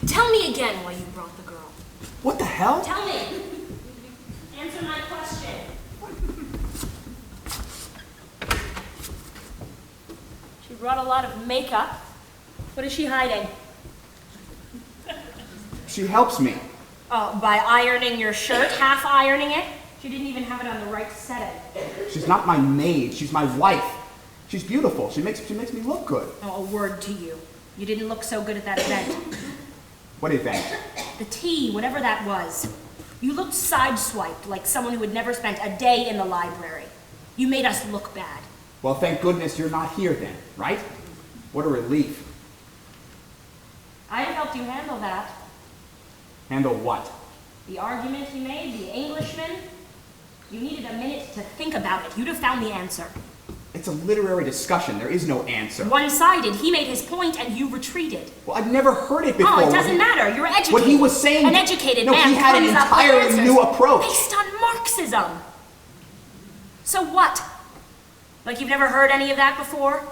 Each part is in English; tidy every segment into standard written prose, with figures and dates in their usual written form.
Tell me again why you brought the girl. What the hell? Tell me. Answer my question. She brought a lot of makeup. What is she hiding? She helps me. Oh, by ironing your shirt, half ironing it? She didn't even have it on the right setting. She's not my maid, she's my wife. She's beautiful, she makes me look good. Oh, a word to you. You didn't look so good at that event. What event? The tea, whatever that was. You looked sideswiped, like someone who had never spent a day in the library. You made us look bad. Well, thank goodness you're not here then, right? What a relief. I'd have helped you handle that. Handle what? The argument he made, the Englishman. You needed a minute to think about it. You'd have found the answer. It's a literary discussion. There is no answer. One-sided. He made his point and you retreated. Well, I've never heard it before. Oh, it doesn't matter. You're educated. What he was saying... An educated no, man he had an comes up with entirely answers new approach. based on Marxism. So what? Like you've never heard any of that before?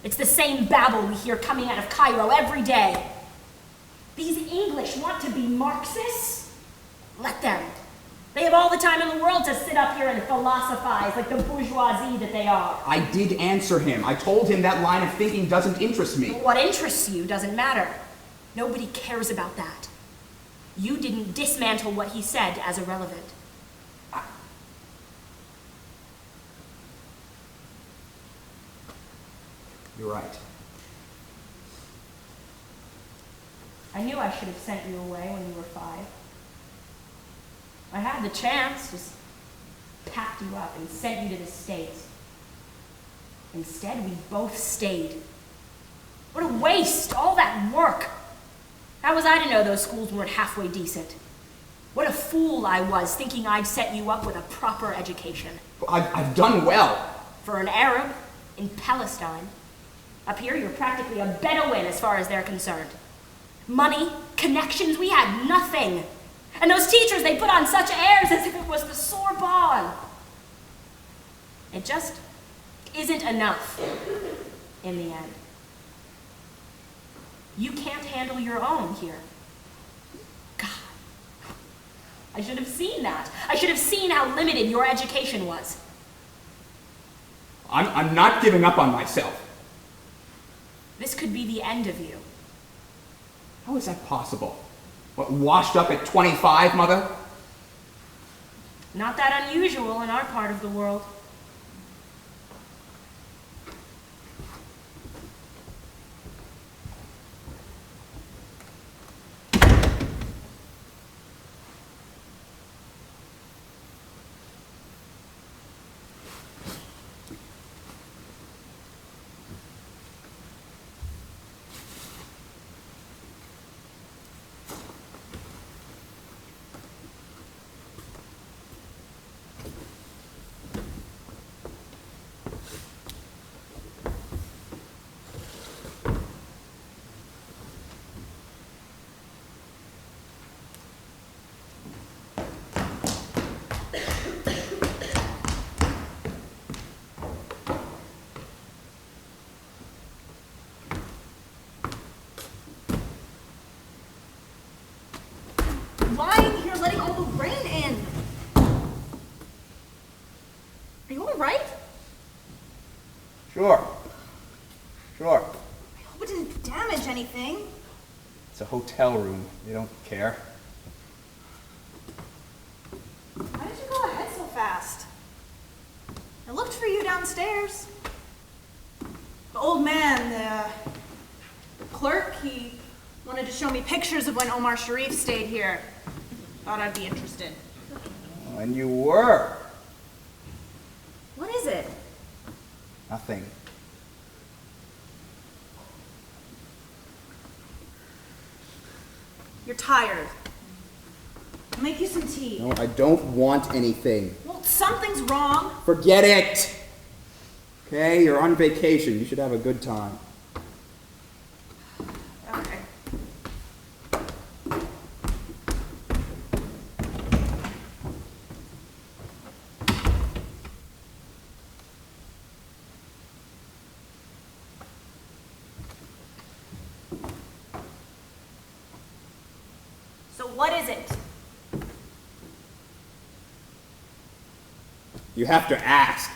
It's the same babble we hear coming out of Cairo every day. These English want to be Marxists? Let them. They have all the time in the world to sit up here and philosophize like the bourgeoisie that they are. I did answer him. I told him that line of thinking doesn't interest me. What interests you doesn't matter. Nobody cares about that. You didn't dismantle what he said as irrelevant. You're right. I knew I should have sent you away when you were 5. I had the chance, just packed you up and sent you to the States. Instead, we both stayed. What a waste, all that work. How was I to know those schools weren't halfway decent? What a fool I was thinking I'd set you up with a proper education. I've done well. For an Arab in Palestine. Up here, you're practically a Bedouin as far as they're concerned. Money, connections, we had nothing. And those teachers, they put on such airs as if it was the Sorbonne. It just isn't enough in the end. You can't handle your own here. God, I should have seen that. I should have seen how limited your education was. I'm not giving up on myself. This could be the end of you. How is that possible? What, washed up at 25, Mother? Not that unusual in our part of the world. Lying here letting all the rain in. Are you all right? Sure. I hope it didn't damage anything. It's a hotel room. They don't care. Why did you go ahead so fast? I looked for you downstairs. The old man, the clerk, he wanted to show me pictures of when Omar Sharif stayed here. Thought I'd be interested. And you were. What is it? Nothing. You're tired. I'll make you some tea. No, I don't want anything. Well, something's wrong. Forget it! Okay, you're on vacation. You should have a good time. Okay. So what is it? You have to ask.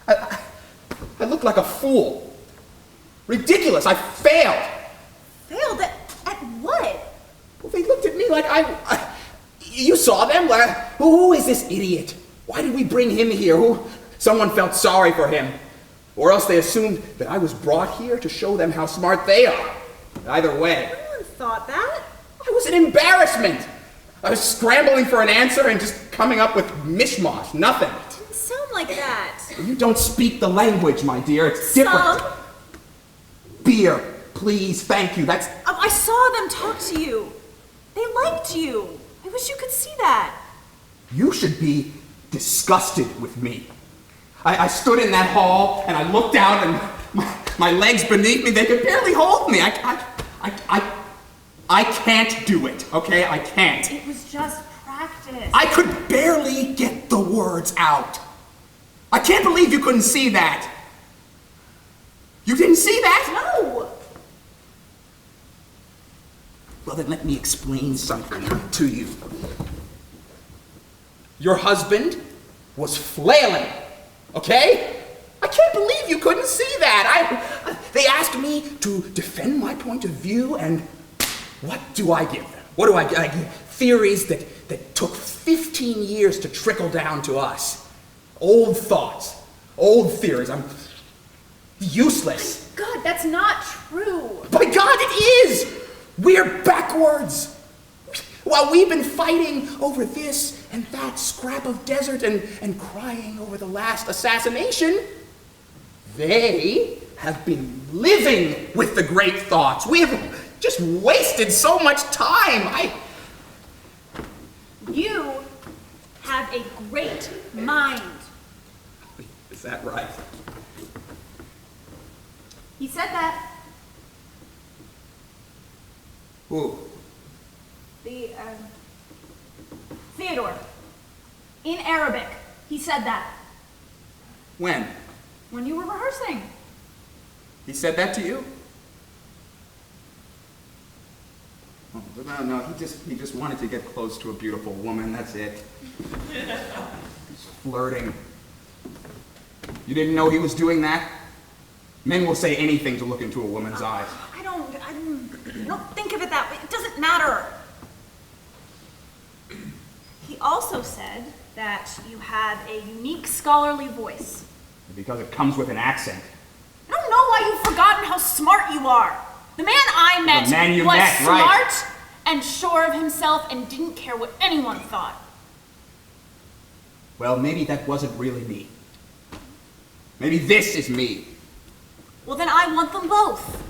I look like a fool. Ridiculous. I failed. Failed at what? Well, they looked at me like you saw them? Who is this idiot? Why did we bring him here? Someone felt sorry for him. Or else they assumed that I was brought here to show them how smart they are. Either way. No one thought that. I was an embarrassment. I was scrambling for an answer and just coming up with mishmash. Nothing. It didn't sound like that. You don't speak the language, my dear. It's different. Some. Beer, please. Thank you. That's... I saw them talk to you. They liked you. I wish you could see that. You should be disgusted with me. I stood in that hall and I looked out and my legs beneath me, they could barely hold me. I can't do it, okay? I can't. It was just practice. I could barely get the words out. I can't believe you couldn't see that. You didn't see that? No. Well, then let me explain something to you. Your husband was flailing, okay? I can't believe you couldn't see that. They asked me to defend my point of view, and what do I give them? What do I give? Theories that took 15 years to trickle down to us. Old thoughts, old theories. I'm useless. God, that's not true. By God, it is! We're backwards. While we've been fighting over this and that scrap of desert and crying over the last assassination, they have been living with the great thoughts. We have just wasted so much time. You have a great mind. Is that right? He said that. Who? The, Theodore. In Arabic. He said that. When? When you were rehearsing. He said that to you? Oh, no, he just wanted to get close to a beautiful woman, that's it. He's flirting. You didn't know he was doing that? Men will say anything to look into a woman's eyes. I don't think of it that way. It doesn't matter. He also said that you have a unique scholarly voice. Because it comes with an accent. I don't know why you've forgotten how smart you are. The man I met was smart right. and sure of himself and didn't care what anyone thought. Well, maybe that wasn't really me. Maybe this is me. Well, then I want them both.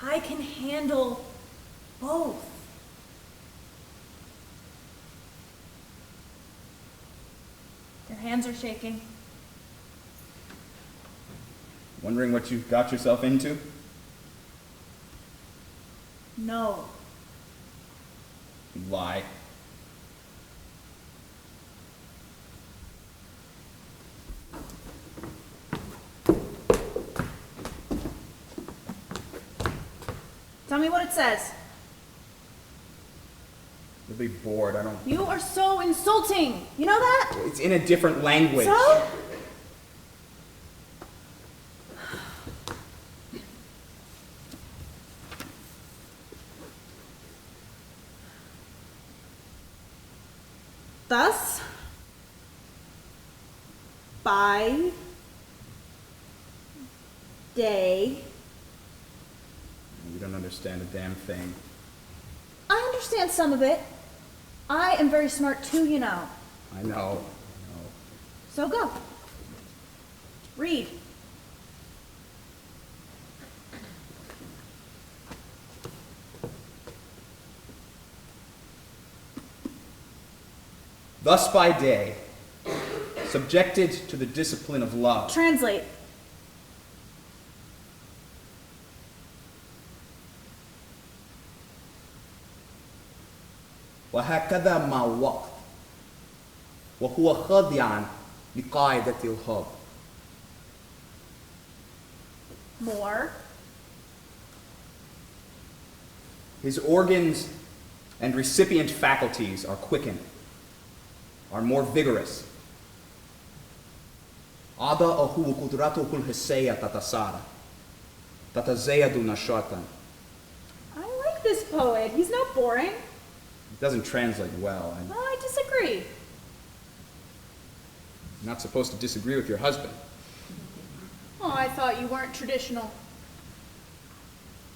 I can handle both. Your hands are shaking. Wondering what you've got yourself into? No. You lie. Tell me what it says. You'll be bored, I don't... You are so insulting. You know that? It's in a different language. So? Thus, by day. You don't understand a damn thing. I understand some of it. I am very smart too, you know. I know. So go. Read. Thus by day, subjected to the discipline of love. Translate. وهكذا مع الوقت وهو خاضع لقاعدة الحب. More. His organs and recipient faculties are quickened, are more vigorous. أعضاؤه قدرته الحسية تتزايد نشاطا. I like this poet. He's not boring. It doesn't translate well. I'm I disagree. not supposed to disagree with your husband. Oh, I thought you weren't traditional.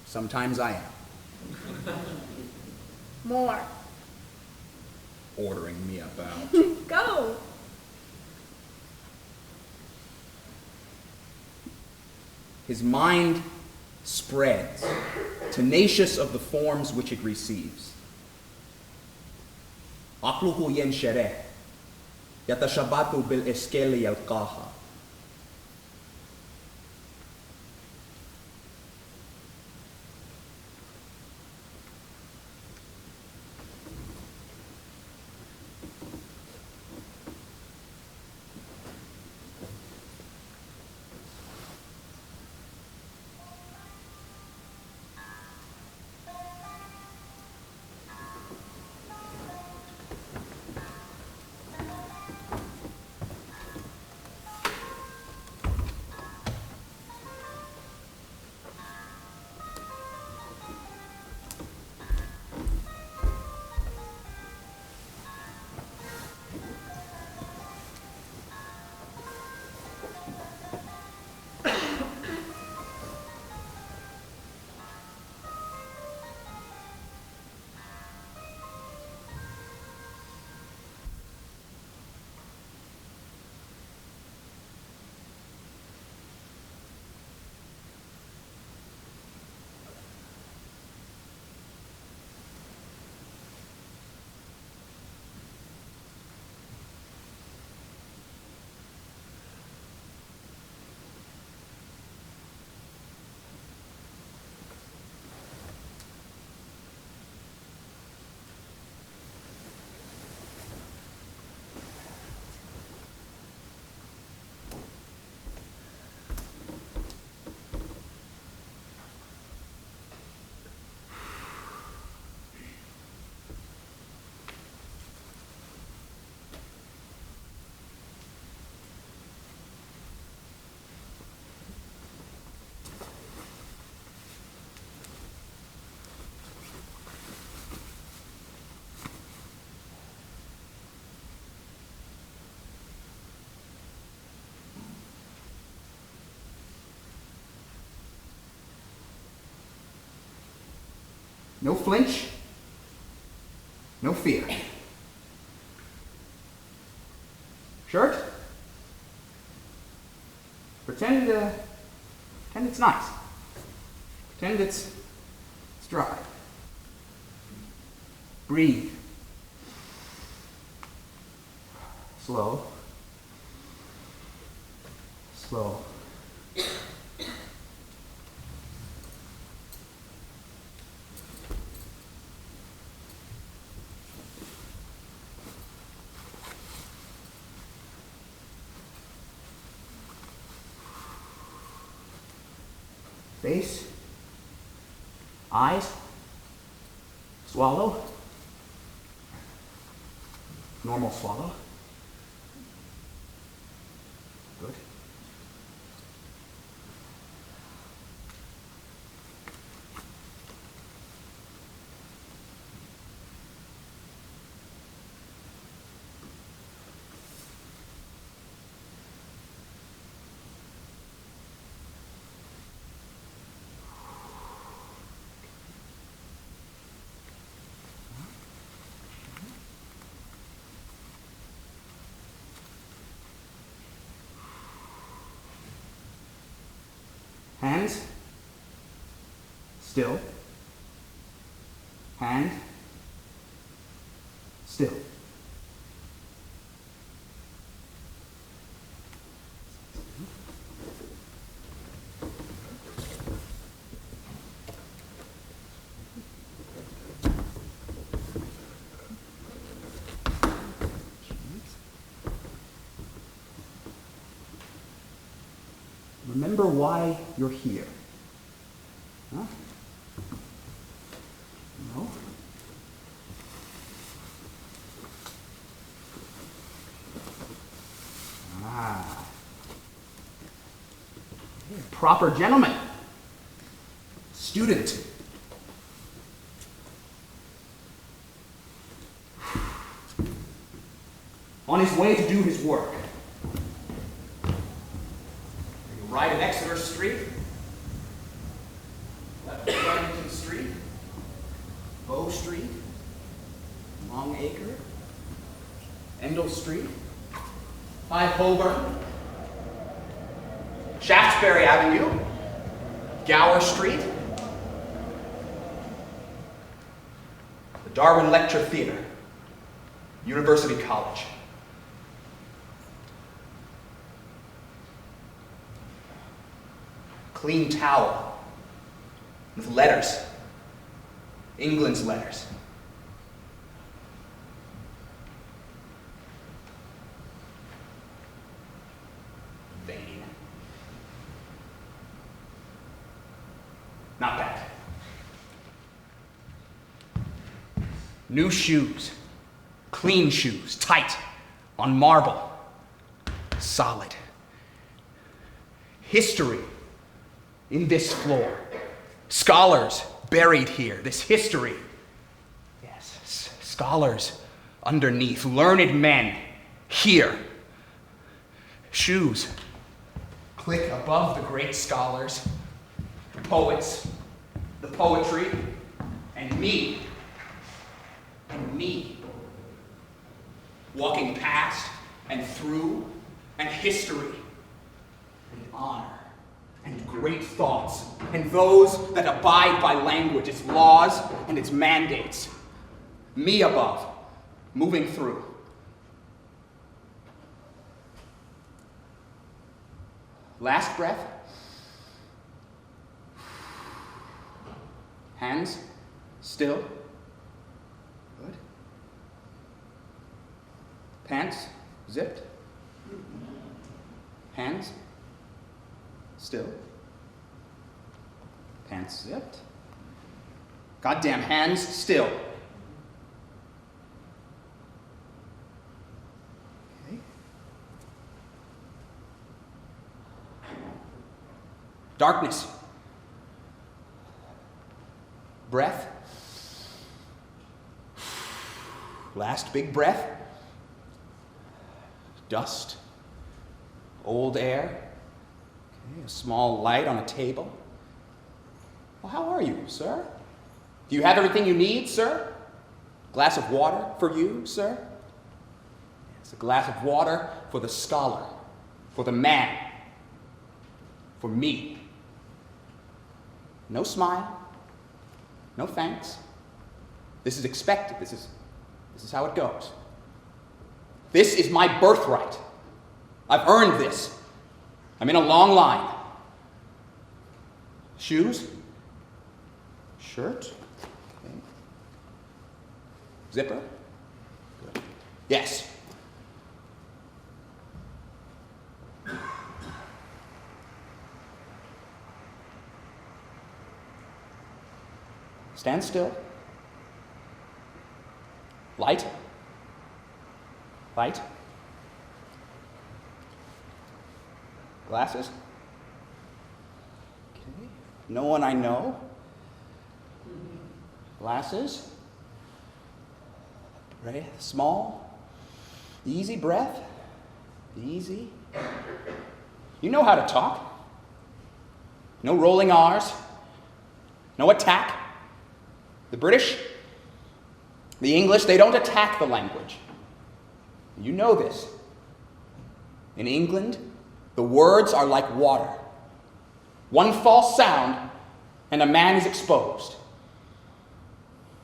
Sometimes I am. More. Ordering me about. Go. His mind spreads, tenacious of the forms which it receives. عقله ينشرح يتشبث بالإشكال يلقاها. No flinch, no fear. Shirt? Pretend it's nice. Pretend it's dry. Breathe. Slow. Slow. Face, eyes, swallow, normal swallow. Good. Hands, still. Hand, still. remember why you're here. Huh? No? Ah. Proper gentleman. Student. On his way to do his work. You ride at Exeter Street, left at Wellington Street, Bow Street, Long Acre, Endell Street, 5 Holborn, Shaftesbury Avenue, Gower Street, the Darwin Lecture Theatre, University College. Clean towel with letters, England's letters. Vain. Not bad. New shoes, clean shoes, tight, on marble, solid. History in this floor. Scholars buried here, this history. Yes, scholars underneath, learned men here. Shoes click above the great scholars, the poets, the poetry, and me. And me. Walking past and through, and history, and honor. And great thoughts, and those that abide by language, its laws and its mandates. Me above, moving through. Last breath. Hands still. Good. Pants zipped. Hands still. Pants zipped. Goddamn hands still. Okay. Darkness. Breath. Last big breath. Dust. Old air. A small light on a table. Well, how are you, sir? Do you have everything you need, sir? Glass of water for you, sir? It's a glass of water for the scholar, for the man, for me. No smile, no thanks. This is expected. This is how it goes. This is my birthright. I've earned this. I'm in a long line. Shoes? Shirt? Okay. Zipper? Good. Yes. Stand still. Light. Light. Glasses? Okay. No one I know. Glasses. Right? Small. Easy breath. Easy. You know how to talk. No rolling R's. No attack. The British, the English, they don't attack the language. You know this. In England, the words are like water. One false sound, and a man is exposed.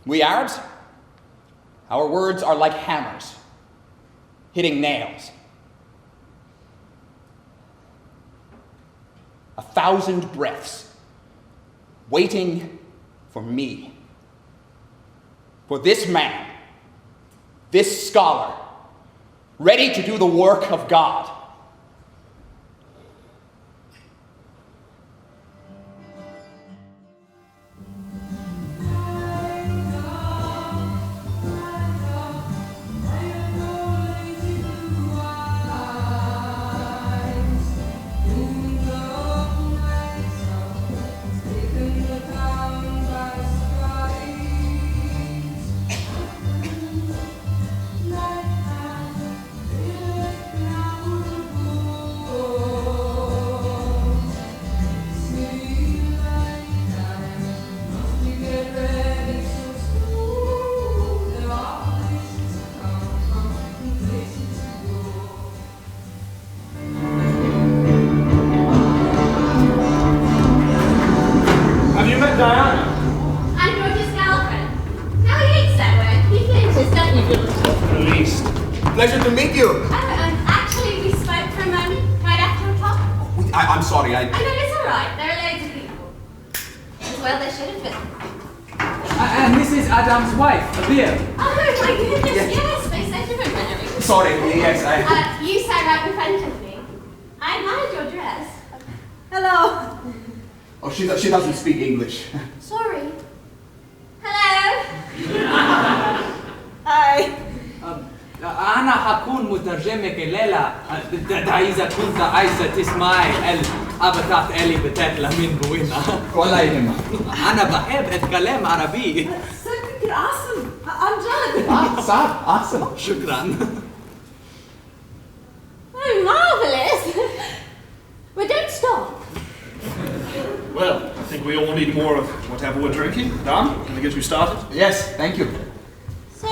We Arabs, our words are like hammers, hitting nails. 1,000 breaths, waiting for me. For this man, this scholar, ready to do the work of God. Actually, we spoke for a moment right after your talk. I'm sorry, I know it's all right. There are loads of people. As well, there should have been. And this is Adam's wife, Abir. Oh my goodness! Yes. Yes, they said you were married. Sorry, yes, You sat right in front of me. I admired your dress. Hello. Oh, she doesn't speak English. Sorry. Hello. Hi. أنا حكون مترجمك الليلة. إذا كنت عايزة تسمعي الأبتات اللي بتطلع من بوينا. ولا يهمك. أنا بحب أتكلم عربي. So you're awesome. I'm John. Awesome. شكرا. Oh, marvelous. Well, don't stop. Well, I think we all need more of whatever we're drinking. Dan, can I get you started? Yes, thank you. So,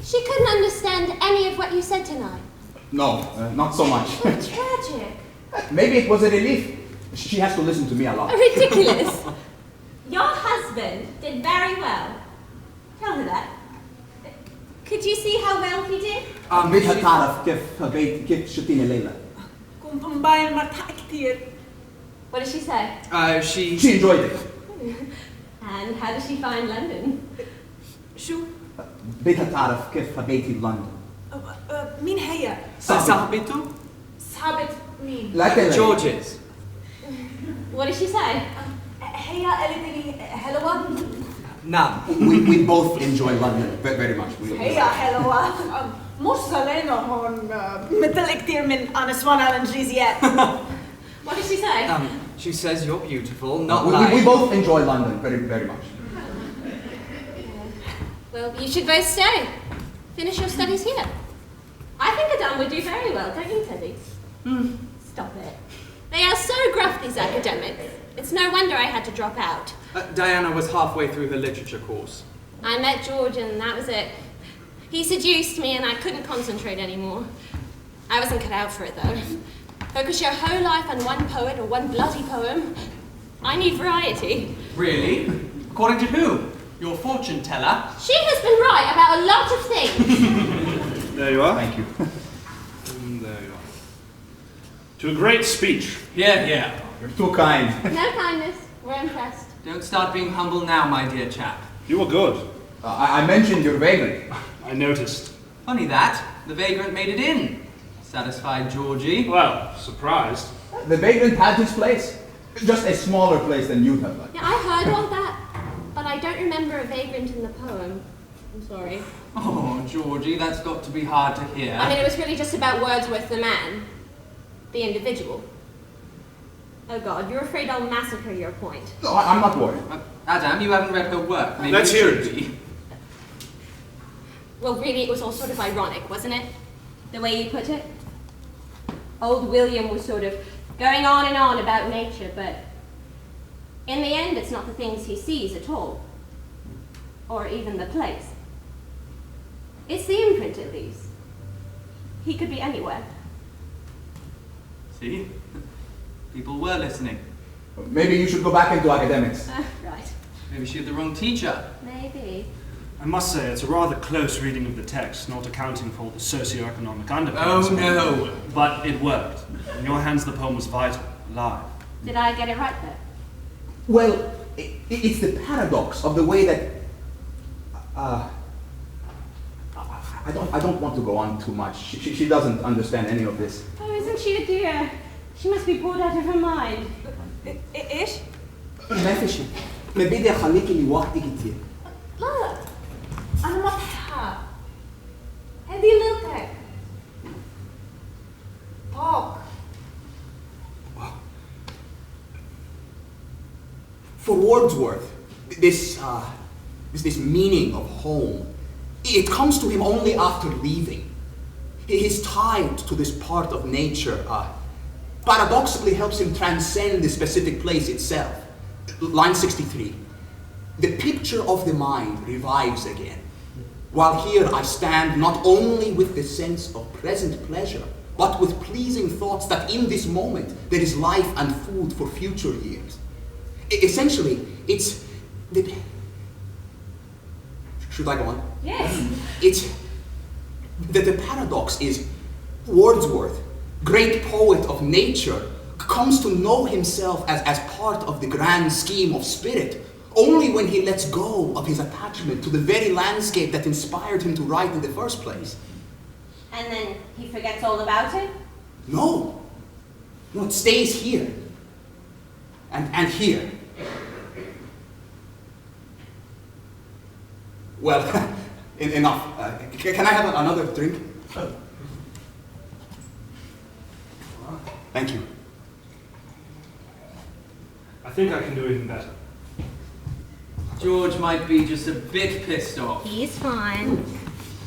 she couldn't understand any of what you said tonight. No, not so much. So tragic. Maybe it was a relief. She has to listen to me a lot. Ridiculous. Your husband did very well. Tell her that. Could you see how well he did? بدها تعرف كيف شفتيني الليلة. كنت مبين مرتاح كتير. What did she say? She enjoyed it. And how did she find London? شو؟ بدها تعرف كيف حبيتي لندن. مين هي؟ صاحبته؟ صحابة مين؟ لكن George's. What did she say? هي اللي حلوة. نعم. We both enjoy London very much. هي حلوة. مش زلينا هون مثل كتير من أنسوان الإنجليزيات. What did she say? She says you're beautiful, not we like... both enjoy London very much. Well, you should both stay. Finish your studies here. I think Adam would do very well, don't you, Teddy? Stop it. They are so gruff, these academics. It's no wonder I had to drop out. Diana was halfway through her literature course. I met George and that was it. He seduced me and I couldn't concentrate anymore. I wasn't cut out for it though. Focus your whole life on one poet or one bloody poem. I need variety. Really? According to who? Your fortune teller? She has been right about a lot of things. There you are. Thank you. There you are. To a great speech. Yeah. You're too kind. No kindness. We're impressed. Don't start being humble now, my dear chap. You were good. I mentioned your vagrant. I noticed. Funny that. The vagrant made it in. Satisfied Georgie. Well, surprised. The vagrant had his place. Just a smaller place than you'd have liked. Yeah, I heard all that, but I don't remember a vagrant in the poem. I'm sorry. Oh, Georgie, that's got to be hard to hear. I mean, it was really just about Wordsworth the man, the individual. Oh God, you're afraid I'll massacre your point. No, I'm not worried. Adam, you haven't read her work. Maybe Let's you hear should it. be. Well, really, it was all sort of ironic, wasn't it? The way you put it? Old William was sort of going on and on about nature, but in the end, it's not the things he sees at all, or even the place. It's the imprint it leaves. He could be anywhere. See? People were listening. Maybe you should go back into academics. Right. Maybe she had the wrong teacher. Maybe. I must say, it's a rather close reading of the text, not accounting for all the socio-economic underpinnings. Oh no! But it worked. In your hands, the poem was vital, alive. Did I get it right there? Well, it's the paradox of the way that... I don't want to go on too much. She doesn't understand any of this. Oh, isn't she a dear? She must be bored out of her mind. إيش؟ ما في شيء. ما بدي أخليكي لوحدي كتير. لا أنا مضحكة. هذه ليلتك. Talk. For Wordsworth, this meaning of home, it comes to him only after leaving. He is tied to this part of nature. Paradoxically helps him transcend the specific place itself. Line 63. The picture of the mind revives again. While here I stand not only with the sense of present pleasure, but with pleasing thoughts that in this moment there is life and food for future years. Essentially, it's the... Should I go on? Yes. It's The paradox is Wordsworth, great poet of nature, comes to know himself as part of the grand scheme of spirit only when he lets go of his attachment to the very landscape that inspired him to write in the first place. And then he forgets all about it? No, it stays here and here. Well, enough. Can I have another drink? Thank you. I think I can do even better. George might be just a bit pissed off. He's fine.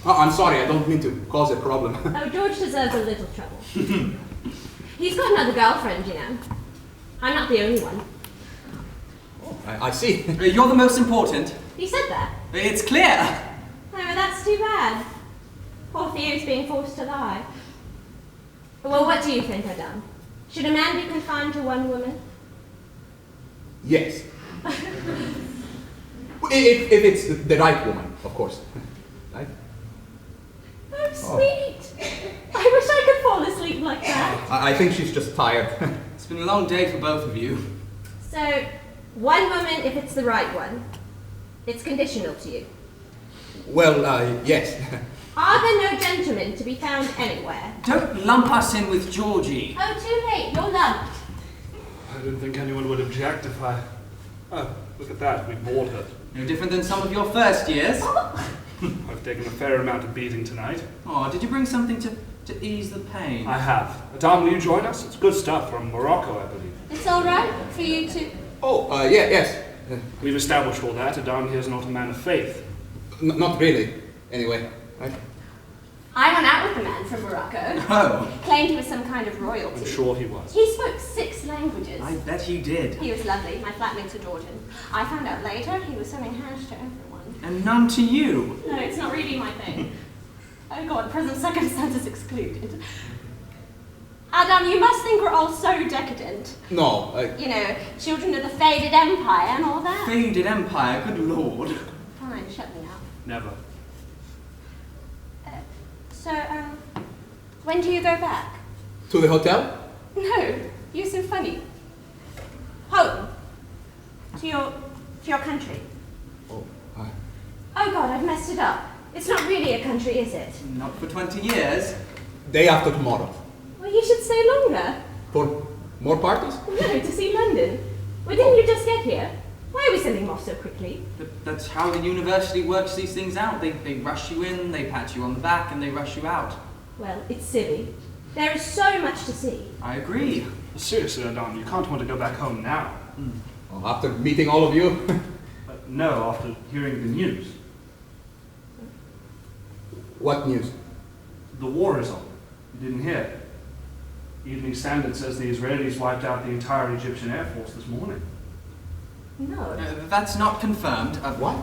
Oh, I'm sorry, I don't mean to cause a problem. Oh, George deserves a little trouble. He's got another girlfriend, you know. I'm not the only one. I see. You're the most important. He said that. It's clear. Oh, well, that's too bad. Poor Theo's being forced to lie. Well, what do you think I've done? Should a man be confined to one woman? Yes. If it's the right woman, of course. Right? Oh, sweet. I wish I could fall asleep like that. I think she's just tired. It's been a long day for both of you. So, one woman if it's the right one. It's conditional to you. Well, yes. Are there no gentlemen to be found anywhere? Don't lump us in with Georgie. Oh, too late. You're lumped. I didn't think anyone would object if I... Oh, look at that, we bored her. No different than some of your first years. I've taken a fair amount of beating tonight. Oh, did you bring something to ease the pain? I have. Madame, will you join us? It's good stuff from Morocco, I believe. It's all right for you to... Oh, yes. We've established all that. Adam here's not a man of faith. Not really, anyway. Right? I went out with a man from Morocco. Oh, Claimed he was some kind of royalty. I'm sure he was. He spoke 6 languages. I bet he did. He was lovely. My flatmates adored him. I found out later he was selling hash to everyone. And none to you. No, it's not really my thing. Oh God, present circumstances excluded. Adam, you must think we're all so decadent. No, You know, children of the faded empire and all that. Faded empire, good lord. Fine, shut me up. Never. So, when do you go back? to the hotel? No, you're so funny. Home. To your country. Oh, Oh God, I've messed it up. It's not really a country, is it? Not for 20 years. day after tomorrow. Well, you should stay longer. For more parties? No, to see London. Well, didn't you just get here? Why are we sending him off so quickly? That's how the university works these things out. They rush you in, they pat you on the back, and they rush you out. Well, it's silly. There is so much to see. I agree. Seriously, Adam, you can't want to go back home now. Oh, after meeting all of you? No, after hearing the news. What news? The war is on. You didn't hear? Evening Standard says the Israelis wiped out the entire Egyptian Air Force this morning. No. That's not confirmed. What?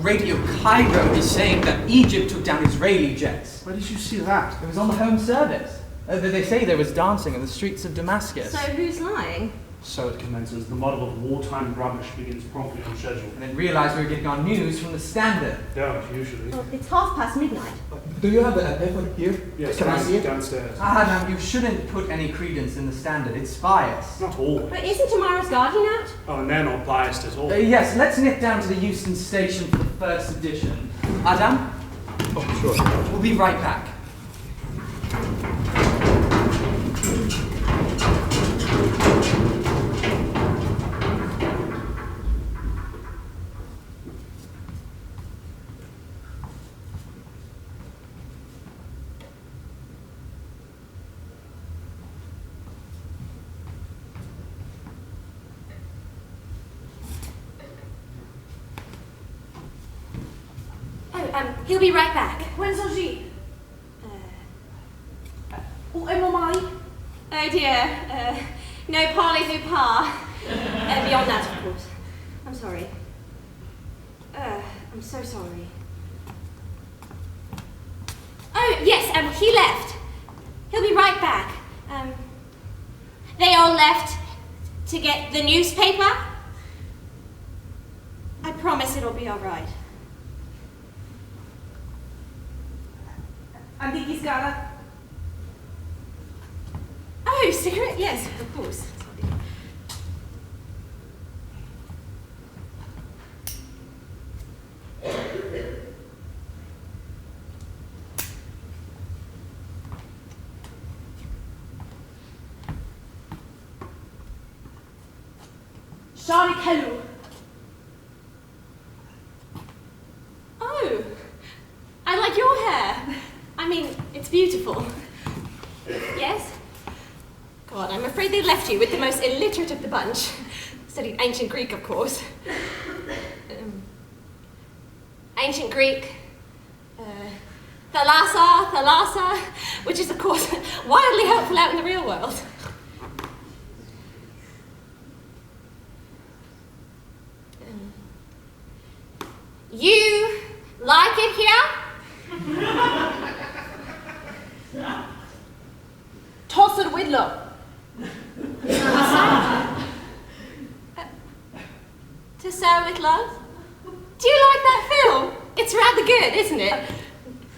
Radio Cairo is saying that Egypt took down Israeli jets. Where did you see that? It was on the home service. They say there was dancing in the streets of Damascus. So who's lying? So it commences. The model of wartime rubbish begins promptly on schedule. And then realised we were getting our news from the Standard. Don't, usually. Well, it's midnight. Do you have a paper here? Yes, Can I see it? downstairs. Now, you shouldn't put any credence in the Standard. It's biased. Not always. But isn't tomorrow's Guardian out? Oh, and they're not biased at all. Yes, let's nip down to the Euston Station for the first edition. Adam, Oh, sure. we'll be right back. He'll be right back. When's Ogie? Oh, I'm on my. Oh dear. No parlez-vous pas. Beyond that, of course. I'm sorry. I'm so sorry. Oh, yes, he left. He'll be right back. They all left to get the newspaper. I promise it'll be all right. Antiquiscara. Oh, cigarette? Yes, of course. شعرك حلو. Oh, I like your hair. I mean, it's beautiful. Yes? God, I'm afraid they left you with the most illiterate of the bunch. Studied ancient Greek, of course. Ancient Greek. Thalassa, which is, of course, wildly helpful out in the real world. You like it here? Tosser Widlow. To Sew with Love? Do you like that film? It's rather good, isn't it?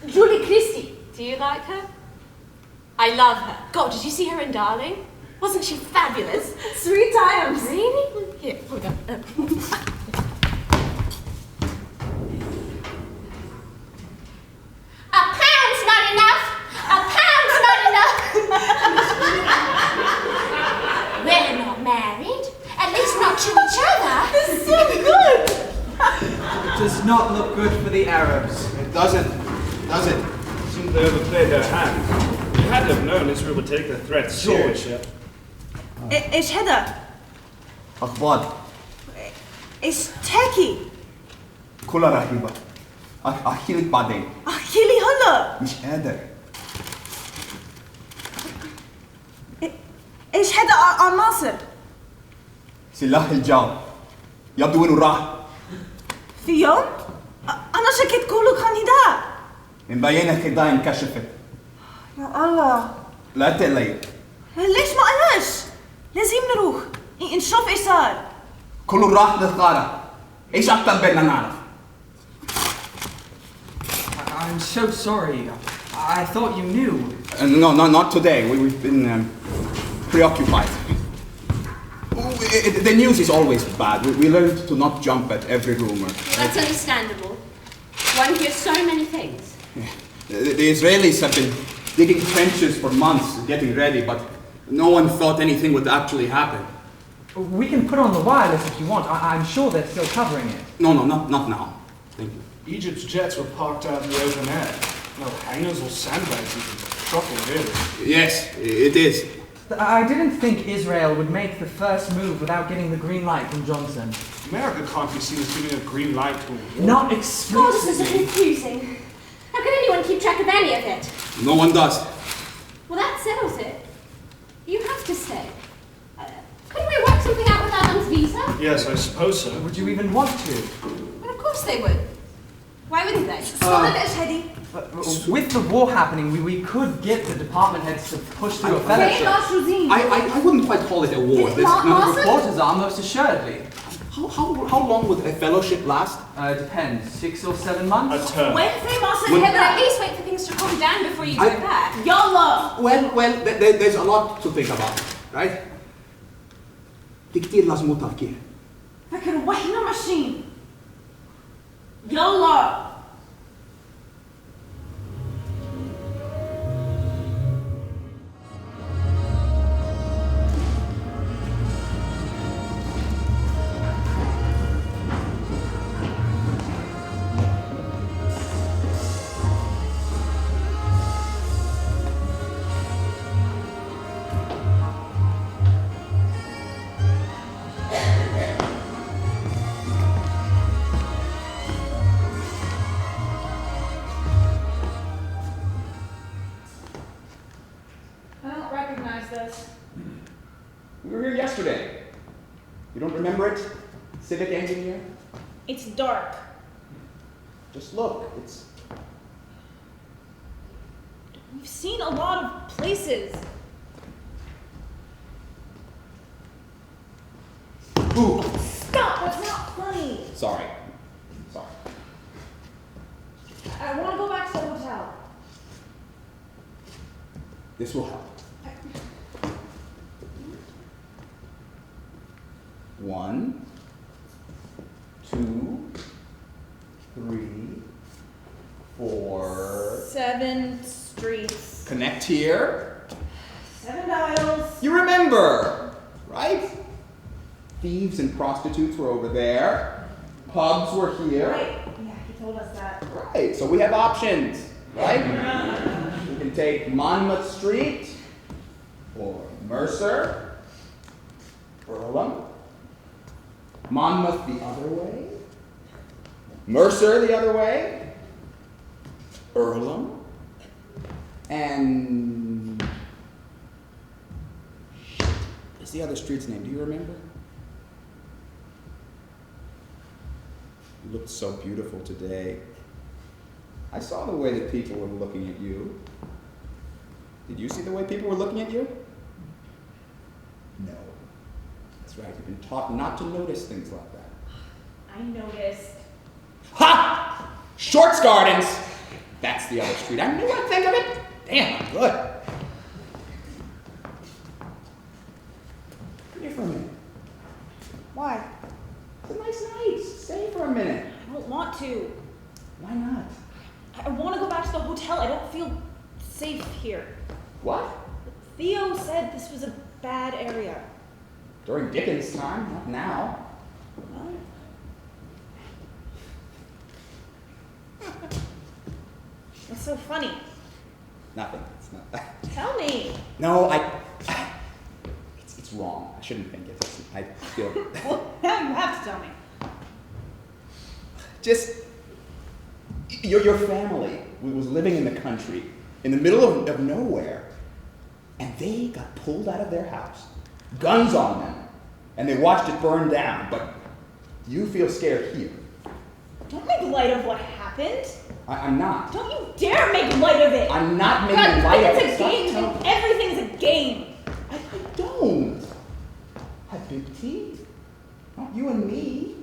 Julie Christie. Do you like her? I love her. God, did you see her in Darling? Wasn't she fabulous? 3 times. Really? Here, hold on. A pound's not enough! A pound's not enough! We're not married. At least not to each other. This is so good. It does not look good for the Arabs. It doesn't, does it? Seems they overplayed their hand. You had to have known Israel would take the threat seriously. إيش هذا؟ أخبار إيش تحكي؟ كلها رهيبة. أحكي لك بعدين. احكي لي هلا. مش قادر. إيش هذا عن مصر؟ سلاح الجو. يبدو إنه راح. في يوم؟ أنا شكيت كله كان هدا. مبينة كده انكشفت. يا الله. لا تقلقي. ليش ما قالش؟ لازم نروح نشوف إيش صار. كله راح للغارة. إيش أكتر بدنا نعرف؟ I'm so sorry. I thought you knew. No, not today. We've been preoccupied. The news is always bad. We learned to not jump at every rumor. That's understandable. One hears so many things. The Israelis have been digging trenches for months, getting ready, but no one thought anything would actually happen. We can put on the wireless if you want. I'm sure they're still covering it. No, not now. Thank you. Egypt's jets were parked out in the open air. No hangars or sandbags even. Shocking, really. Yes, it is. I didn't think Israel would make the first move without getting the green light from Johnson. America can't be seen as giving a green light to a war. Not God, this is so explicitly. confusing. How can anyone keep track of any of it? No one does. Well, that settles it. You have to stay. Couldn't we work something out with Alan's visa? Yes, I suppose so. Would you even want to? Well, of course they would. Why wouldn't they? صار إيش هدي؟ With the war happening, we could get the department heads to push through a ليه fellowship. ما شو زين؟ I wouldn't quite call it a war. There's The none of reporters are most assuredly. How long would a fellowship last? Depends. 6 or 7 A months? term. وين في مصر But at هذا؟ least wait for things to calm down before you I- go back. يلا. Well, there's a lot to think about, right? في كتير لازم تفكير. فكر وإحنا ماشيين. يلا. I don't recognize this. We were here yesterday. You don't remember it? Civic engineer? It's dark. Just look, it's... We've seen a lot of places. Ooh, Stop! That's not funny. sorry. I want to go back to the hotel. This will help. 1, 2, 3, 4. 7 streets. Connect here. 7 dials. You remember, right? Thieves and prostitutes were over there. Pubs were here. Right. Yeah, he told us that. Right, so we have options, right? We can take Monmouth Street, or Mercer, Earlham. Monmouth the other way. Mercer the other way. Earlham. And... what's the other street's name? Do you remember? You looked so beautiful today. I saw the way that people were looking at you. Did you see the way people were looking at you? No. That's right, you've been taught not to notice things like that. I noticed. Ha! Shorts Gardens! That's the other street. I knew I'd think of it. Damn, I'm good. Come here for a minute. Why? It's a nice night. Stay for a minute. I don't want to. Why not? I want to go back to the hotel. I don't feel safe here. What? Theo said this was a bad area. During Dickens' time, not now. Well, what's so funny? Nothing. It's not. Tell me. No, it's wrong. I shouldn't think it. I feel. Well, now you have to tell me. Just your family was living in the country, in the middle of nowhere, and they got pulled out of their house, guns on them, and they watched it burn down. But you feel scared here. Don't make light of what happened. I'm not. Don't you dare make light of it. I'm not making God, light of it. it's a game. Stop. Everything is a game. I don't. Have big tea. Not you and me.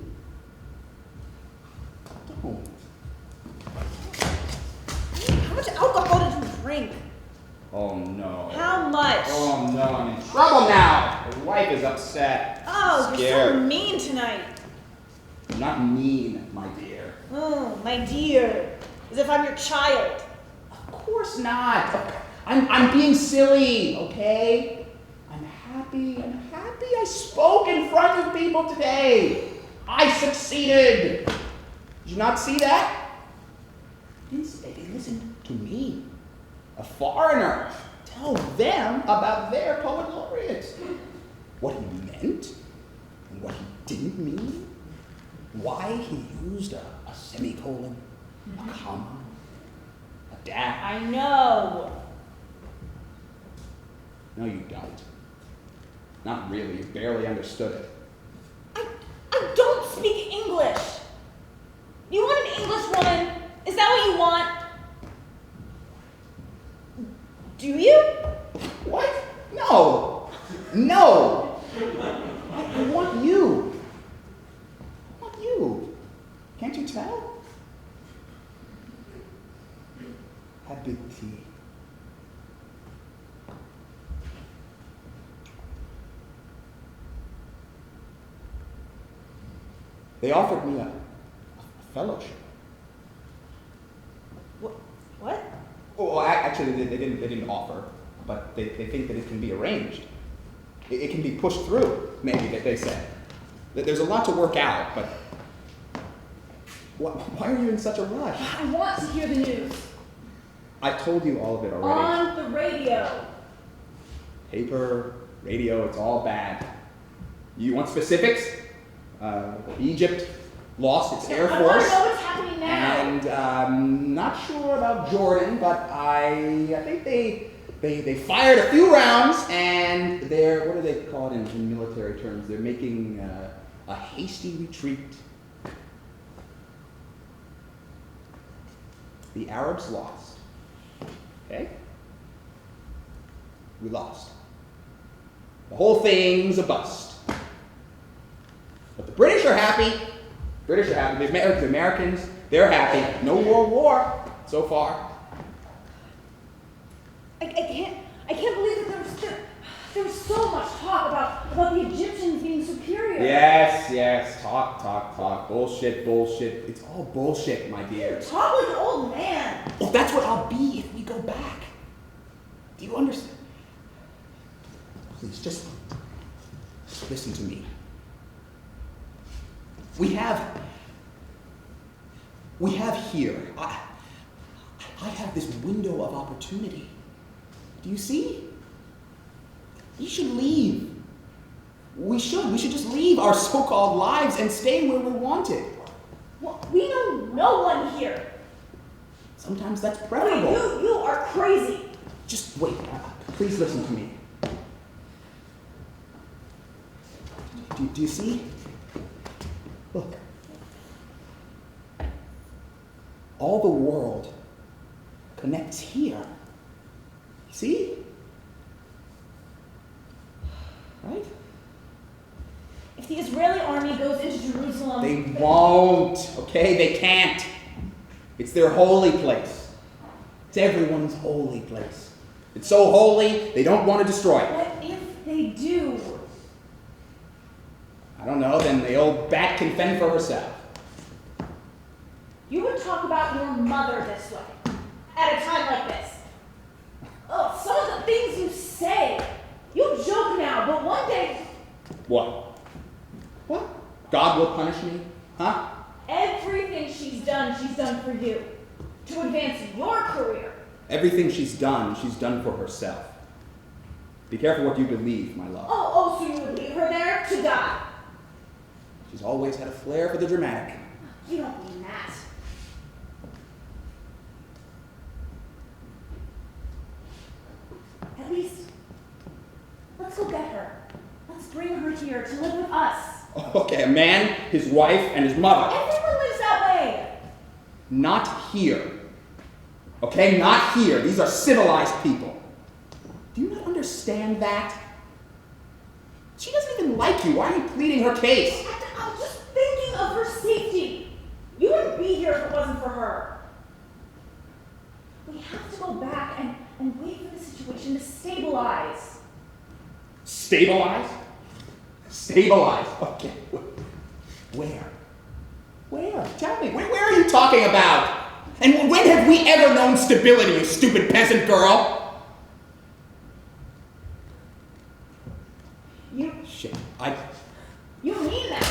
Don't. How much alcohol did you drink? Oh no. How much? Oh no, I'm in trouble now. My wife is upset. Oh, you're Scared. so mean tonight. I'm not mean, my dear. Oh, my dear. As if I'm your child. Of course not. I'm being silly, okay? I'm happy. I spoke in front of people today. I succeeded. Did you not see that? Listen to me, a foreigner. Tell them about their poet laureate. What he meant and what he didn't mean. Why he used a semicolon, a comma, a dash. I know. No, you don't. Not really. You barely understood it. I don't speak English. You want an English woman? Is that what you want? Do you? What? No. No. I want you. I want you. Can't you tell? Have big tea. They offered me a fellowship. What? Well, actually, they didn't offer, but they think that it can be arranged. It can be pushed through, maybe, they said. There's a lot to work out, but why are you in such a rush? I want to hear the news. I told you all of it already. On the radio. Paper, radio, it's all bad. You want specifics? Egypt lost its Air I want Force. to know what's happening now. And I'm not sure about Jordan, but I think they fired a few rounds, and they're, what do they call it in military terms? They're making a hasty retreat. The Arabs lost. Okay? We lost. The whole thing's a bust. But the British are happy. The Americans, they're happy. No World War so far. I about the Egyptians being superior. Yes, talk. Bullshit. It's all bullshit, my dear. Talk like an old man. Well, that's what I'll be if we go back. Do you understand? Please, just listen to me. We have here, I have this window of opportunity. Do you see? We should leave. We should just leave our so-called lives and stay where we're wanted. Well, we know no one here. Sometimes that's preferable. Wait, you are crazy. Just wait. Please listen to me. Do you see? Look. All the world connects here. See? Right? If the Israeli army goes into Jerusalem... They won't, okay? They can't. It's their holy place. It's everyone's holy place. It's so holy, they don't want to destroy it. What if they do? I don't know, then the old bat can fend for herself. You would talk about your mother this way, at a time like this. Oh, some of the things you say. You joke now, but one day... What? God will punish me? Huh? Everything she's done for you. To advance your career. Everything she's done for herself. Be careful what you believe, my love. Oh, so you would leave her there to die? She's always had a flair for the dramatic. You don't mean that. At least, let's go get her. Let's bring her here to live with us. Okay, a man, his wife, and his mother. Everyone lives that way. Not here. Okay, not here. These are civilized people. Do you not understand that? She doesn't even like you. Why are you pleading her case? I'm just thinking of her safety. You wouldn't be here if it wasn't for her. We have to go back and wait for the situation to stabilize. Stabilize? Stabilize? Okay. Where? Tell me. Where are you talking about? And when have we ever known stability, you stupid peasant girl? Shit. You mean that?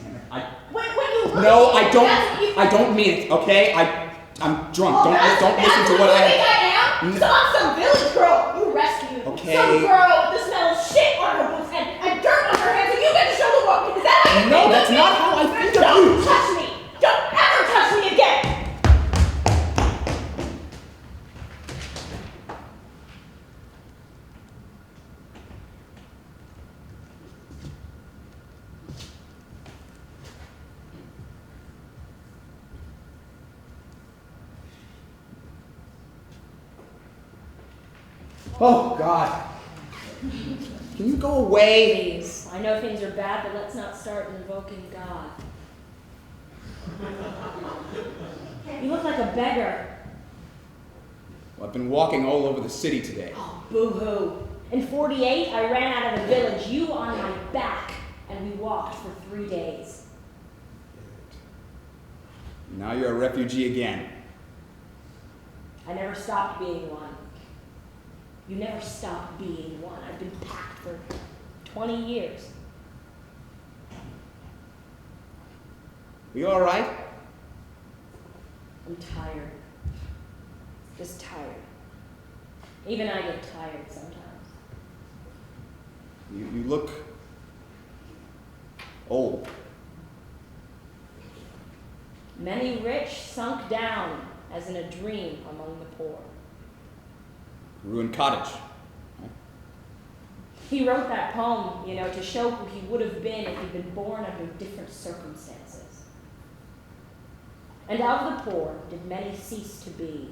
Damn it. When you look No, at me, I don't. that's what you I don't mean it. Okay. I'm drunk. Don't listen to what I I. think I am. So I'm some village girl you rescued. Okay. Some girl with the smell of shit on her boots and dirt on her hands, and you get to show the world. Is that how you No, think that's of me? not how I think of Don't you. touch me. Don't ever touch me again. Oh God. Can you go away? Please, I know things are bad, but let's not start invoking God. You look like a beggar. Well, I've been walking all over the city today. Oh, boo-hoo. In 48, I ran out of the village, you on my back, and we walked for 3 days. Now you're a refugee again. I never stopped being one. You never stopped being one. I've been packed for 20 years. You all right? I'm tired. Just tired. Even I get tired sometimes. You look old. Many rich sunk down as in a dream among the poor. Ruined cottage. He wrote that poem, to show who he would have been if he'd been born under different circumstances. And of the poor did many cease to be,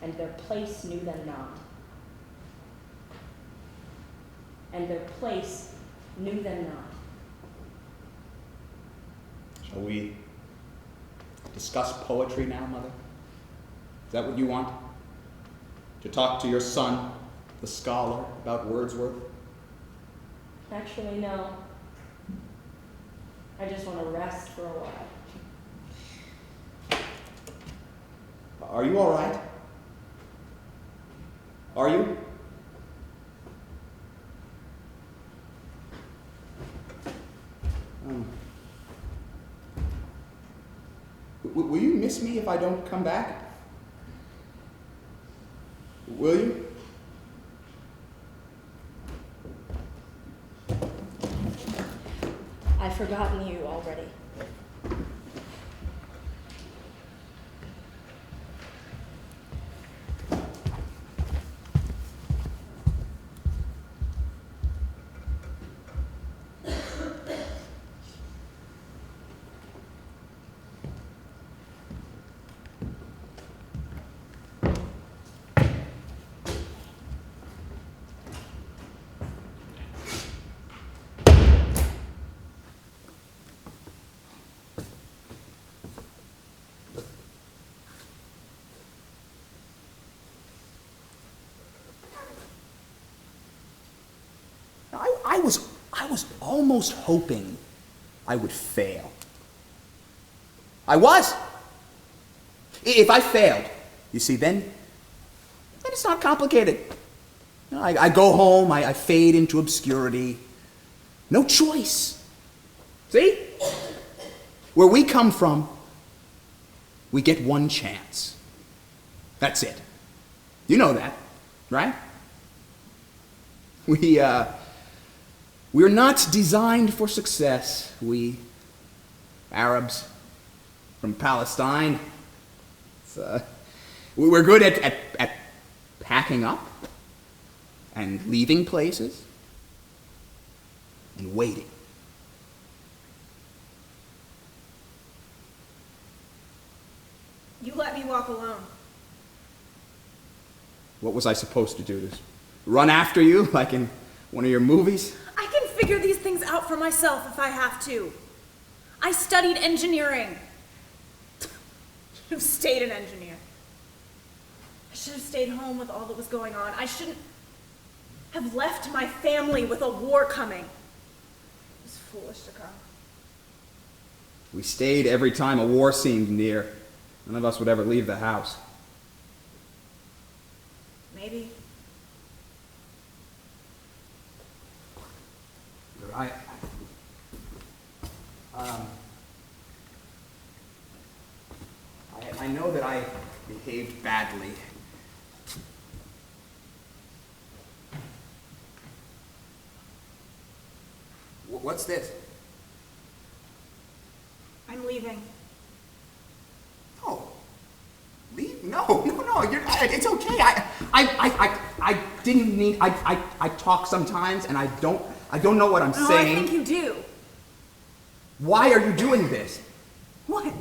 and their place knew them not. And their place knew them not. Shall we discuss poetry now, Mother? Is that what you want? To talk to your son, the scholar, about Wordsworth? Actually, no. I just want to rest for a while. Are you all right? Are you? Will you miss me if I don't come back? Will you? I've forgotten you already. I was almost hoping I would fail. I was. If I failed, you see, then it's not complicated. You know, I go home, I fade into obscurity. No choice. See? Where we come from, we get one chance. That's it. You know that, right? We're not designed for success. We Arabs from Palestine, we're good at packing up and leaving places and waiting. You let me walk alone. What was I supposed to do? Just run after you like in one of your movies? I can figure these things out for myself if I have to. I studied engineering. Should have stayed an engineer. I should have stayed home with all that was going on. I shouldn't have left my family with a war coming. It was foolish to come. We stayed every time a war seemed near. None of us would ever leave the house. Maybe. I know that I behaved badly. What's this? I'm leaving. Oh, leave? No. It's okay. I didn't mean. I talk sometimes, and I don't know what I'm saying. I think you do. Why are you doing this? What?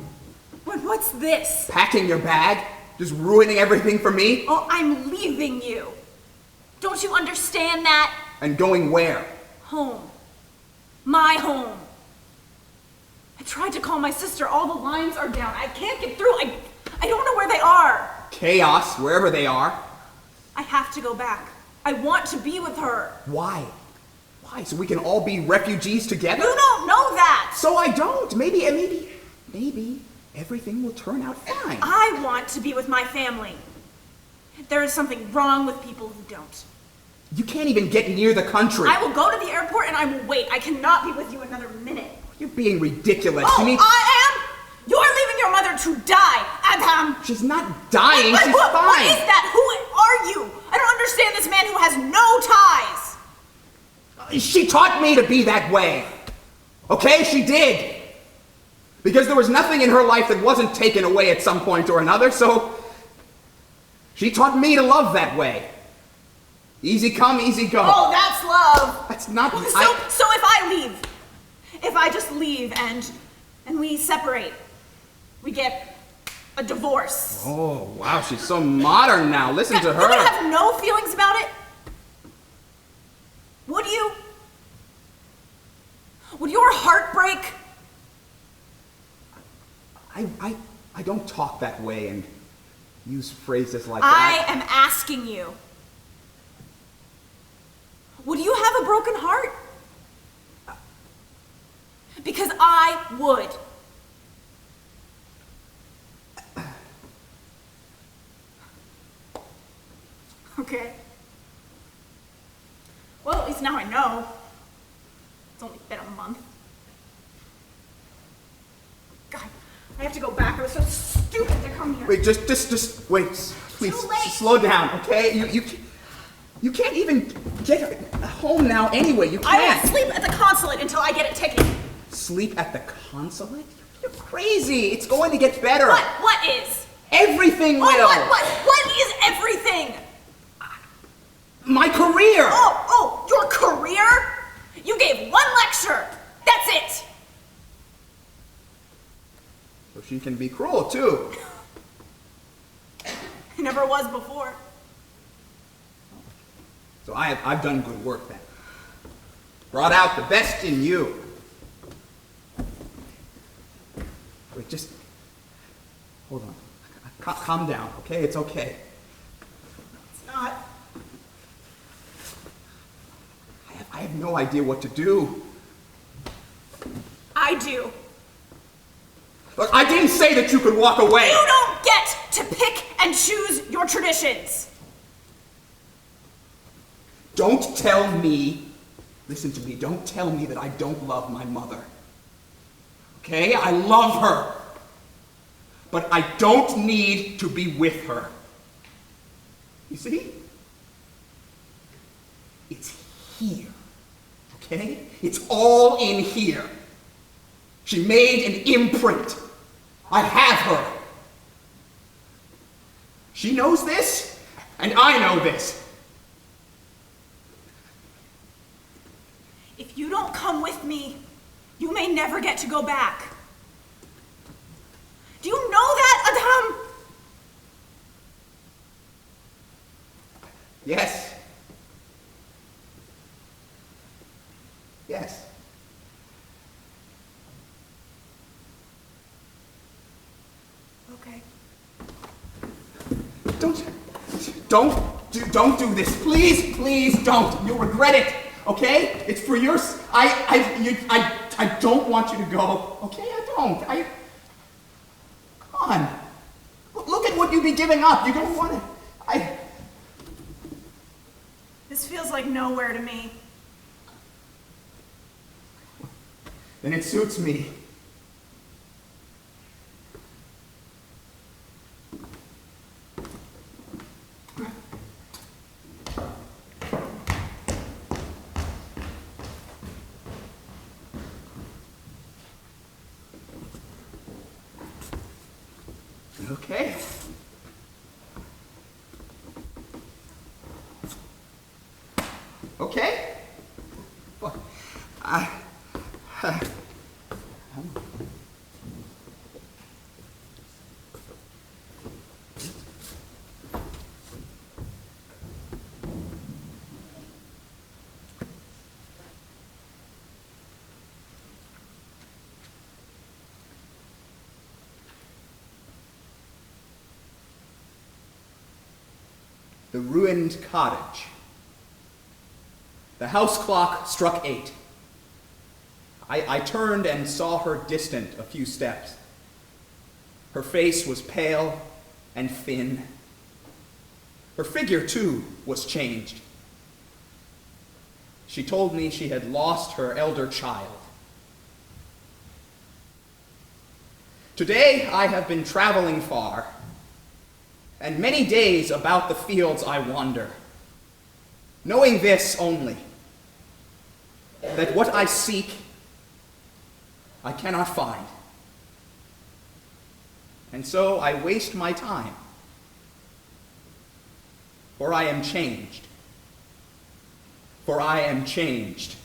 What's this? Packing your bag? Just ruining everything for me? Oh, I'm leaving you. Don't you understand that? And going where? Home. My home. I tried to call my sister. All the lines are down. I can't get through. I don't know where they are. Chaos, wherever they are. I have to go back. I want to be with her. Why? Why? So we can all be refugees together? You don't know that. So I don't. Maybe everything will turn out fine. I want to be with my family. There is something wrong with people who don't. You can't even get near the country. I will go to the airport and I will wait. I cannot be with you another minute. You're being ridiculous. Oh, You need... I am? You're leaving your mother to die, Adam. She's not dying. She's What fine. is that? Who are you? I don't understand this man who has no ties. She taught me to be that way. Okay, she did. Because there was nothing in her life that wasn't taken away at some point or another, so she taught me to love that way. Easy come, easy go. Oh, that's love. That's not... So if I leave, if I just leave and we separate, we get a divorce. Oh, wow, she's so modern now. Listen to her. You would have no feelings about it? Would you? Would your heart break? I don't talk that way and use phrases like I that. am asking you. Would you have a broken heart? Because I would. Okay. Well, at least now I know. It's only been a month. God, I have to go back. I was so stupid to come here. Wait, just wait. Please, Too late. slow down, okay? You can't even get home now anyway. You I can't. will sleep at the consulate until I get a ticket. Sleep at the consulate? You're crazy. It's going to get better. What? What is? Everything will. What is everything? My career. Oh, your career? You gave one lecture. That's it. So she can be cruel too. I never was before. So I've done good work then. Brought out the best in you. Wait, just hold on. Calm down, okay? It's okay. It's not. I have no idea what to do. I do. Look, I didn't say that you could walk away. You don't get to pick and choose your traditions. Don't tell me, listen to me, don't tell me that I don't love my mother. Okay? I love her. But I don't need to be with her. You see? It's here. Okay? It's all in here. She made an imprint. I have her. She knows this, and I know this. If you don't come with me, you may never get to go back. Do you know that, Adam? Yes. Yes. Okay. Don't do this. Please don't. You'll regret it. Okay? It's for your. I don't want you to go. Okay? I don't. Come on. Look at what you'd be giving up. You don't want it. This feels like nowhere to me. Then it suits me. Okay. Okay. Well, the ruined cottage. The house clock struck 8. I turned and saw her distant a few steps. Her face was pale and thin. Her figure, too, was changed. She told me she had lost her elder child. Today I have been traveling far, and many days about the fields I wander, knowing this only, that what I seek I cannot find. And so I waste my time, for I am changed. For I am changed.